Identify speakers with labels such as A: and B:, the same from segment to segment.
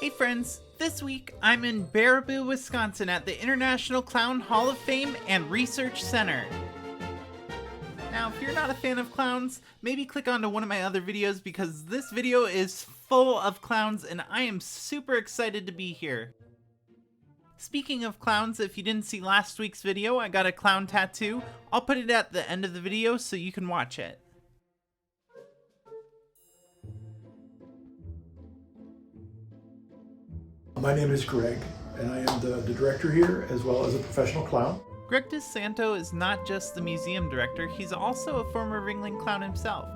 A: Hey friends, this week I'm in Baraboo, Wisconsin at the International Clown Hall of Fame and Research Center. Now, if you're not a fan of clowns, maybe click onto one of my other videos because this video is full of clowns and I am super excited to be here. Speaking of clowns, if you didn't see last week's video, I got a clown tattoo. I'll put it at the end of the video so you can watch it.
B: My name is Greg, and I am the director here, as well as a professional clown.
A: Greg DeSanto is not just the museum director, he's also a former Ringling clown himself.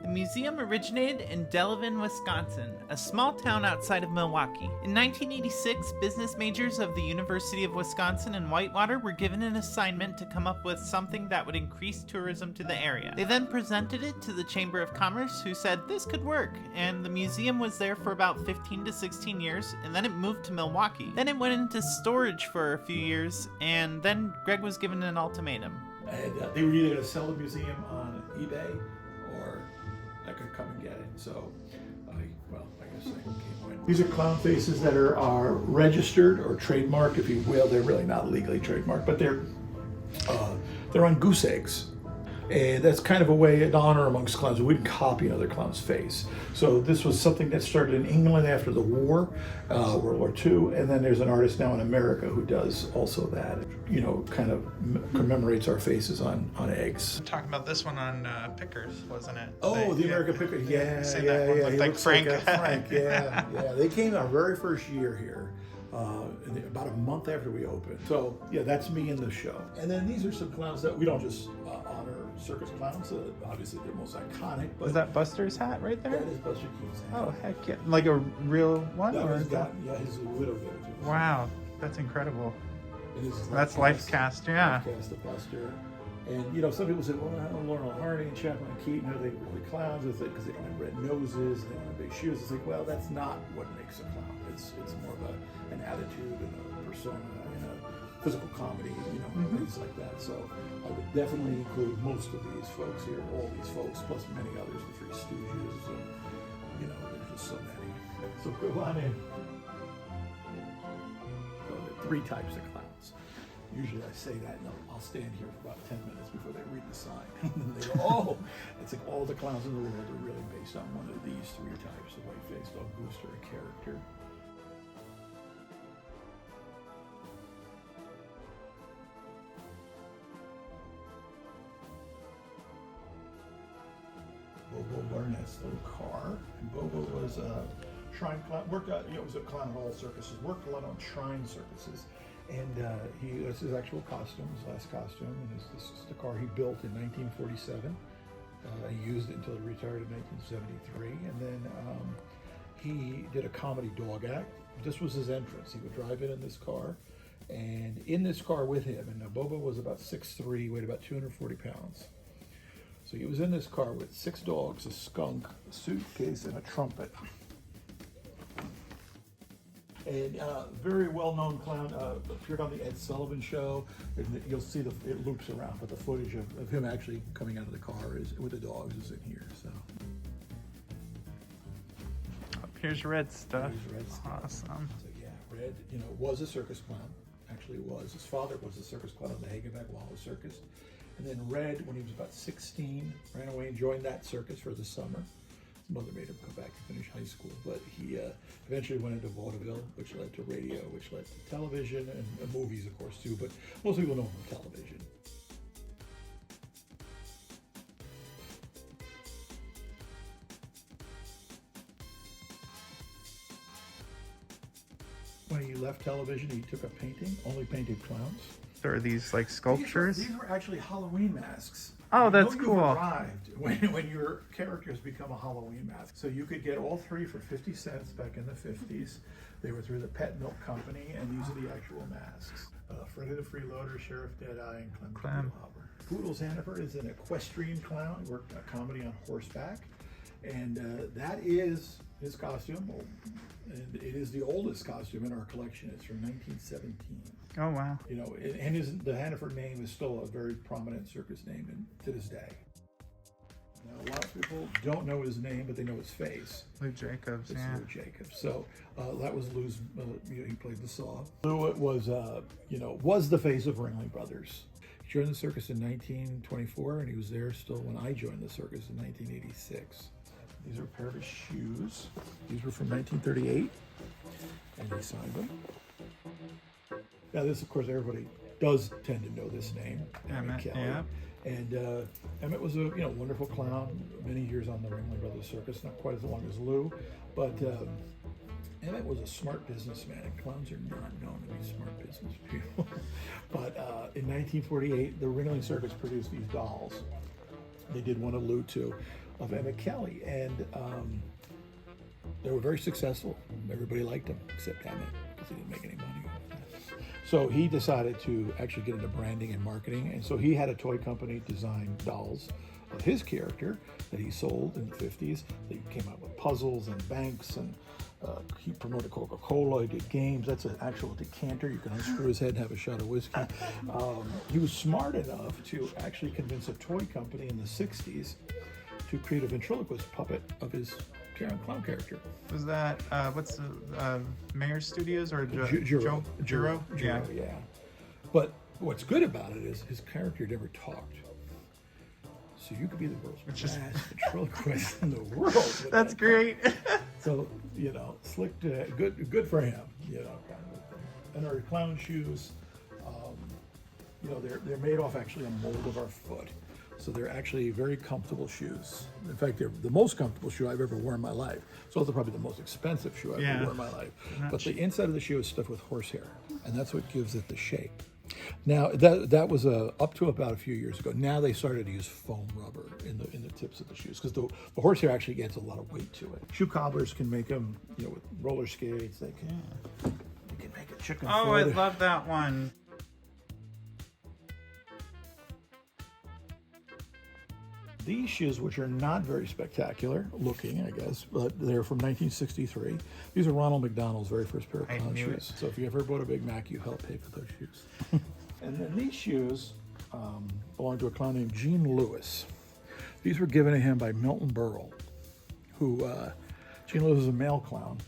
A: The museum originated in Delavan, Wisconsin, a small town outside of Milwaukee. In 1986, business majors of the University of Wisconsin in Whitewater were given an assignment to come up with something that would increase tourism to the area. They then presented it to the Chamber of Commerce, who said this could work, and the museum was there for about 15 to 16 years, and then it moved to Milwaukee. Then it went into storage for a few years, and then Greg was given an ultimatum.
B: And they were either going to sell the museum on eBay, or I could come and get it. So, I guess I came with. These are clown faces that are registered or trademarked, if you will. They're really not legally trademarked, but they're on goose eggs. And that's kind of a way, an honor amongst clowns. We wouldn't copy another clown's face. So this was something that started in England after the war, World War II, and then there's an artist now in America who does also that. You know, kind of commemorates our faces on eggs.
A: I'm talking about this one on Pickers, wasn't it?
B: Oh, the American Picker. Yeah.
A: That one looked like Frank.
B: Frank, yeah. They came our very first year here. About a month after we opened. So yeah, that's me in the show. And then these are some clowns that we don't just honor circus clowns. Obviously they're most iconic. But
A: is that Buster's hat right there?
B: That is Buster Keaton's hat.
A: Oh heck yeah! Like a real one?
B: No, he's a widow there too.
A: Wow, that's incredible.
B: That's
A: life cast, yeah.
B: Life cast of Buster. And you know, some people say, well, I don't Laurel and Hardy and Chaplin and Keaton, are they really clowns? Because they don't have red noses, they don't have big shoes. It's like, well, that's not what makes a clown. It's more of an attitude and a persona and a physical comedy, things like that. So I would definitely include most of these folks here, all these folks, plus many others, the Three Stooges, and there's just so many. So go on in. So there are three types of clowns. Usually I say that, and I'll stand here for about 10 minutes before they read the sign. And then they go, oh, it's like all the clowns in the world are really based on one of these three types: a white-faced, dog booster, a character. Bobo Barnett's little car. And Bobo was a shrine clown, was a clown at all circuses, worked a lot on shrine circuses. And this is his actual costume, his last costume, and this is the car he built in 1947. He used it until he retired in 1973, and then he did a comedy dog act. This was his entrance. He would drive in this car, and in this car with him, and Bobo was about 6'3", weighed about 240 pounds. So he was in this car with 6 dogs, a skunk, a suitcase, and a trumpet. And very well-known clown, appeared on the Ed Sullivan Show. And you'll see it loops around, but the footage of him actually coming out of the car with the dogs is in here. So
A: here's Red stuff.
B: Here's Red stuff.
A: Awesome.
B: So yeah, Red, was a circus clown. Actually, was. His father was a circus clown at the Hagenbeck Wallace Circus. And then Red, when he was about 16, ran away and joined that circus for the summer. His mother made him come back and finish high school, but he eventually went into vaudeville, which led to radio, which led to television, and movies, of course, too, but most people know him from television. When he left television, he took up painting, only painted clowns.
A: There are these like sculptures?
B: These were actually Halloween masks.
A: Oh, that's cool.
B: You've arrived when your characters become a Halloween mask. So you could get all 3 for 50 cents back in the 50s. They were through the Pet Milk Company, and these are the actual masks. Freddy the Freeloader, Sheriff Deadeye, and Clem Hopper. Poodles Hanneford is an equestrian clown. He worked a comedy on horseback. And that is his costume. And it is the oldest costume in our collection. It's from 1917.
A: Oh, wow.
B: And the Hanneford name is still a very prominent circus name to this day. Now, People don't know his name, but they know his face.
C: Lou Jacobs,
B: It's
C: yeah.
B: Lou Jacobs. So that was Lou's. He played the Saw. Lou was, was the face of Ringling Brothers. He joined the circus in 1924, and he was there still when I joined the circus in 1986. These are a pair of his shoes. These were from 1938, and he signed them. Now, this, of course, everybody does tend to know this name, Emmett Kelly.
C: Yeah.
B: And Emmett was a wonderful clown. Many years on the Ringling Brothers Circus, not quite as long as Lou, but Emmett was a smart businessman, and clowns are not known to be smart business people. But in 1948, the Ringling Circus produced these dolls. They did one of Lou too, of Emmett Kelly, and they were very successful. Everybody liked them except Emmett because he didn't make any money. So he decided to actually get into branding and marketing, and so he had a toy company design dolls of his character that he sold in the 50s. They came out with puzzles and banks, and he promoted Coca-Cola. He did games. That's an actual decanter. You can unscrew his head and have a shot of whiskey. He was smart enough to actually convince a toy company in the 60s to create a ventriloquist puppet of his clown character.
C: Was that, what's the, Mayor Studios or
B: Juro.
C: Yeah.
B: Yeah. But what's good about it is his character never talked. So you could be the world's best ventriloquist in the world.
C: That's great.
B: So, slick, good for him, kind of a thing. And our clown shoes, they're made off actually a mold of our foot. So they're actually very comfortable shoes. In fact, they're the most comfortable shoe I've ever worn in my life. It's also probably the most expensive shoe I've ever worn in my life. But the inside of the shoe is stuffed with horsehair, and that's what gives it the shape. Now, that was up to about a few years ago. Now they started to use foam rubber in the tips of the shoes because the horsehair actually adds a lot of weight to it. Shoe cobblers can make them, with roller skates. They can, you can make a chicken foot.
C: I love that one.
B: These shoes, which are not very spectacular looking, I guess, but they're from 1963. These are Ronald McDonald's very first pair of clown shoes. So if you ever bought a Big Mac, you helped pay for those shoes. And then these shoes belong to a clown named Gene Lewis. These were given to him by Milton Berle, who, Gene Lewis was a male clown,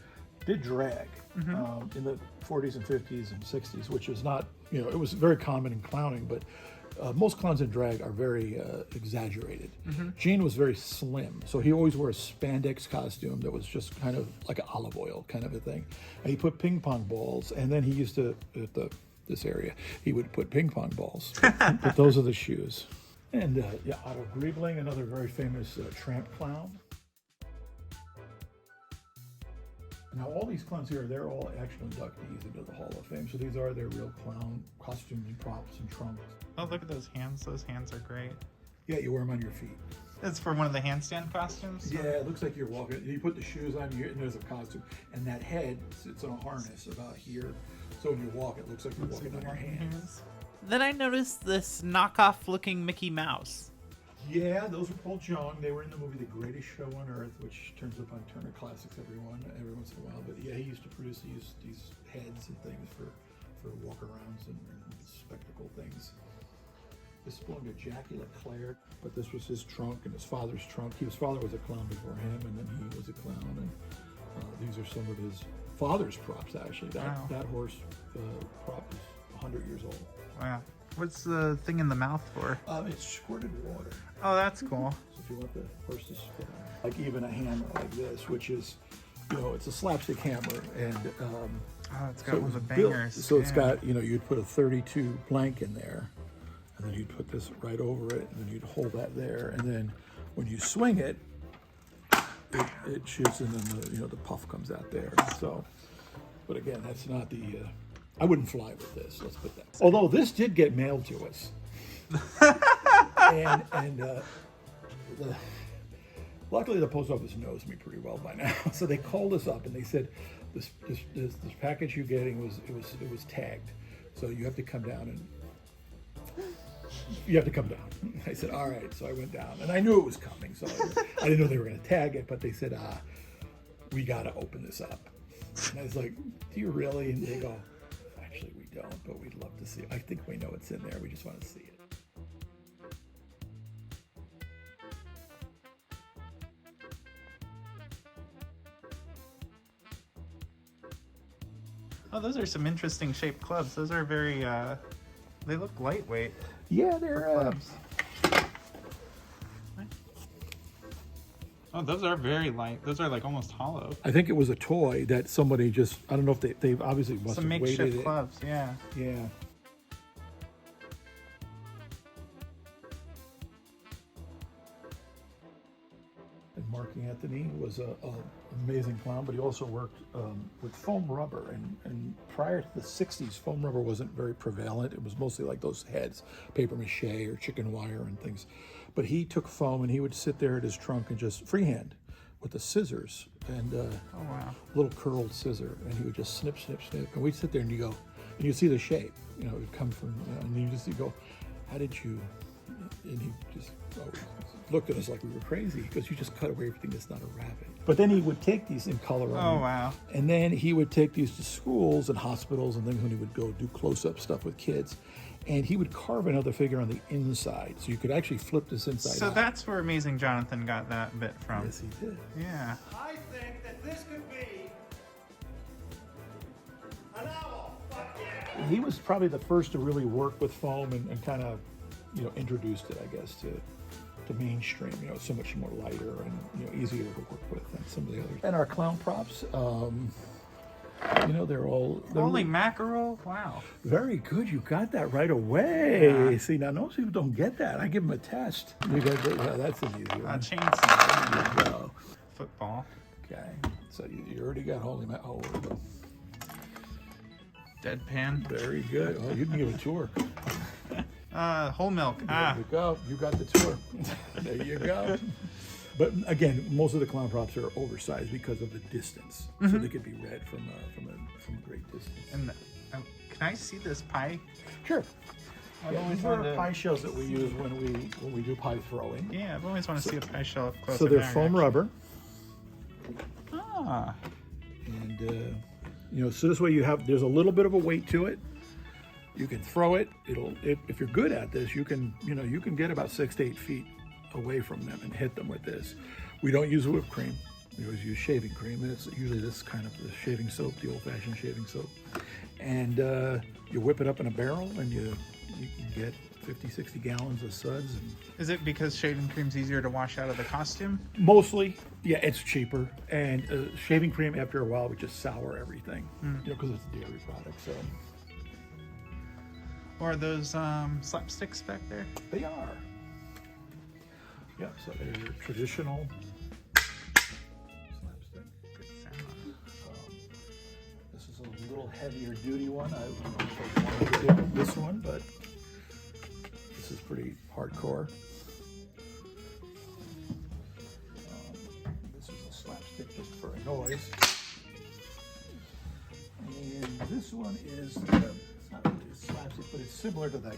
B: did drag in the 40s and 50s and 60s, which is not, it was very common in clowning, but most clowns in drag are very exaggerated. Gene was very slim, so he always wore a spandex costume that was just kind of like an olive oil kind of a thing. And he put ping pong balls, and then he used to, this area, he would put ping pong balls. But those are the shoes. And Otto Griebling, another very famous tramp clown. Now, all these clowns here, they're all actual inductees into the Hall of Fame. So these are their real clown costumes and props and trunks.
C: Oh, look at those hands. Those hands are great.
B: Yeah, you wear them on your feet.
C: It's for one of the handstand costumes?
B: Yeah, it looks like you're walking. You put the shoes on, and there's a costume. And that head sits on a harness about here. So when you walk, it looks like you're walking on your hands.
A: Then I noticed this knockoff-looking Mickey Mouse.
B: Yeah, those were Paul Jung. They were in the movie The Greatest Show on Earth, which turns up on Turner Classics every once in a while. But yeah, he used to produce these heads and things for walk-arounds and spectacle things. This belonged to Jackie LeClaire, but this was his trunk and his father's trunk. His father was a clown before him, and then he was a clown. And these are some of his father's props, actually. That horse prop is 100 years old.
C: Wow. What's the thing in the mouth for?
B: It's squirted water.
C: Oh, that's cool.
B: So if you want the horse to spit, like even a hammer like this, which is, it's a slapstick hammer, and
C: it's got one of the bangers.
B: So it's got, you'd put a 32 blank in there, and then you'd put this right over it, and then you'd hold that there, and then when you swing it, it shoots, and then the puff comes out there. So, but again, that's not the. I wouldn't fly with this. Let's put that. Although this did get mailed to us, and luckily the post office knows me pretty well by now. So they called us up and they said, this package you're getting was tagged, so you have to come down I said, all right. So I went down, and I knew it was coming, so I didn't know they were going to tag it, but they said, we got to open this up. And I was like, do you really? And they go, actually, we don't, but we'd love to see it. I think we know it's in there. We just want to see it.
C: Oh, those are some interesting shaped clubs. Those are very, they look lightweight
B: Yeah,
C: for
B: they're
C: clubs. Oh, those are very light. Those are like almost hollow.
B: I think it was a toy that somebody just, I don't know if they've obviously must
C: Some
B: have weighted
C: makeshift
B: it.
C: clubs, yeah.
B: Yeah. And Mark Anthony was a amazing clown, but he also worked with foam rubber. And prior to the 60s, foam rubber wasn't very prevalent. It was mostly like those heads, paper mache or chicken wire and things. But he took foam and he would sit there at his trunk and just freehand with the scissors and
C: Oh, wow.
B: little curled scissor, and he would just snip, snip, snip. And we'd sit there and you go, and you see the shape, you know, it would come from, and you just go, how did you? And he just always looked at us like we were crazy because you just cut away everything that's not a rabbit. But then he would take these in color.
C: Oh, wow.
B: And then he would take these to schools and hospitals and things when he would go do close-up stuff with kids. And he would carve another figure on the inside. So you could actually flip this inside
C: So
B: out.
C: that's where Amazing Jonathan got that bit from.
B: Yes, he did.
C: Yeah.
D: I think that this could be an owl. Fuck yeah.
B: He was probably the first to really work with foam and kind of, you know, introduced it, I guess, to mainstream. You know, it's so much more lighter and, you know, easier to work with than some of the others. And our clown props, you know, they're
C: Holy mackerel! Wow.
B: very good. You got that right away.
C: Yeah.
B: See, now most people don't get that. I give them a test. You got that's an easy one.
C: Chainsaw.
B: There you go.
C: Football.
B: Okay, so you already got holy mackerel. Oh, there we go.
C: Deadpan.
B: Very good. Oh, you can give a tour.
C: Whole milk.
B: There you go. You got the tour. There you go. But again, most of the clown props are oversized because of the distance, so they could be read from a great distance.
C: And can I see this pie?
B: Sure.
C: I've
B: Yeah,
C: always
B: these are
C: wanted to-
B: pie shells that we use when we do pie throwing.
C: Yeah, I've always wanted to see a pie shell up close.
B: So
C: at
B: they're
C: hand,
B: foam
C: actually.
B: rubber,
C: Ah.
B: and you know, so this way there's a little bit of a weight to it. You can throw it. If you're good at this, you can get about 6 to 8 feet away from them and hit them with this. We don't use whipped cream. We always use shaving cream, and it's usually this kind of the shaving soap, the old-fashioned shaving soap. And you whip it up in a barrel, and you can get 50, 60 gallons of suds. And
C: Is it because shaving cream's easier to wash out of the costume?
B: mostly, yeah, it's cheaper. And shaving cream, after a while, would just sour everything, you know, because it's a dairy product. So
C: Or are those slapsticks back there?
B: they are. Yeah, so they're traditional slapstick.
C: Good sound.
B: This is a little heavier duty one. I wanted to do this one, but this is pretty hardcore. This is a slapstick just for a noise. And this one is, it's not really a slapstick, but it's similar to that.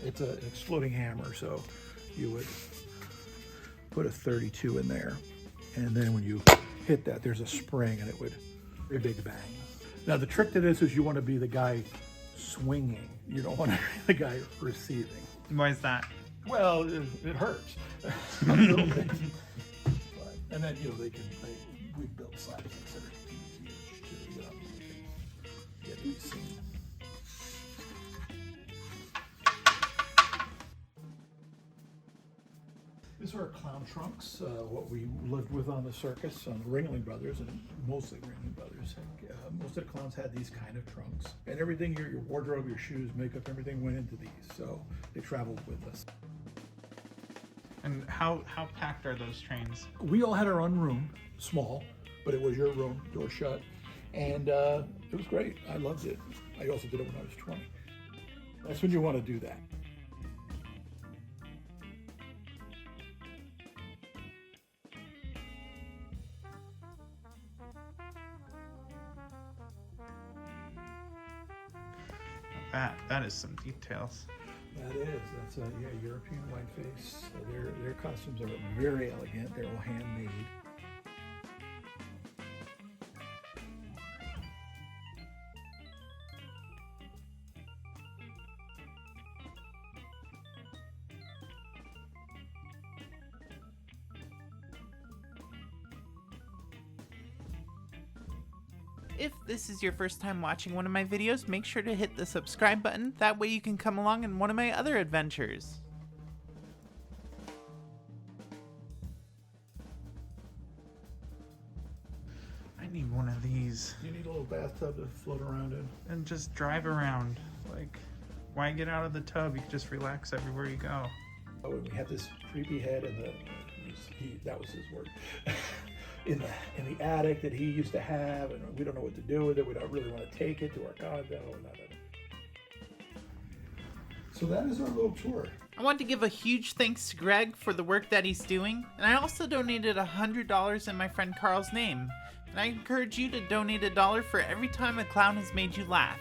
B: It's an exploding hammer, so you would put a 32 in there, and then when you hit that, there's a spring, and it would a big bang. Now the trick to this is you want to be the guy swinging. You don't want to be the guy receiving.
C: Why is that?
B: Well, it hurts a little bit. But, and then we built slapsticks that are huge to get these seen. These are our clown trunks, what we lived with on the circus, on the Ringling Brothers, and mostly Ringling Brothers. Most of the clowns had these kind of trunks. And everything, your wardrobe, your shoes, makeup, everything went into these. So they traveled with us.
C: And how packed are those trains?
B: We all had our own room, small, but it was your room, door shut. And it was great. I loved it. I also did it when I was 20. That's when you want to do that.
C: That is some details.
B: That is. That's a European whiteface. So their costumes are very elegant. They're all handmade.
A: If this is your first time watching one of my videos, make sure to hit the subscribe button. That way you can come along in one of my other adventures.
C: I need one of these
B: You need a little bathtub to float around in.
C: and just drive around. Like, why get out of the tub? You can just relax everywhere you go.
B: Oh, and we had this creepy head in the, that was his word, in the attic that he used to have, and we don't know what to do with it. We don't really want to take it to our condo. So that is our little tour.
A: I want to give a huge thanks to Greg for the work that he's doing, and I also donated $100 in my friend Carl's name. And I encourage you to donate $1 for every time a clown has made you laugh.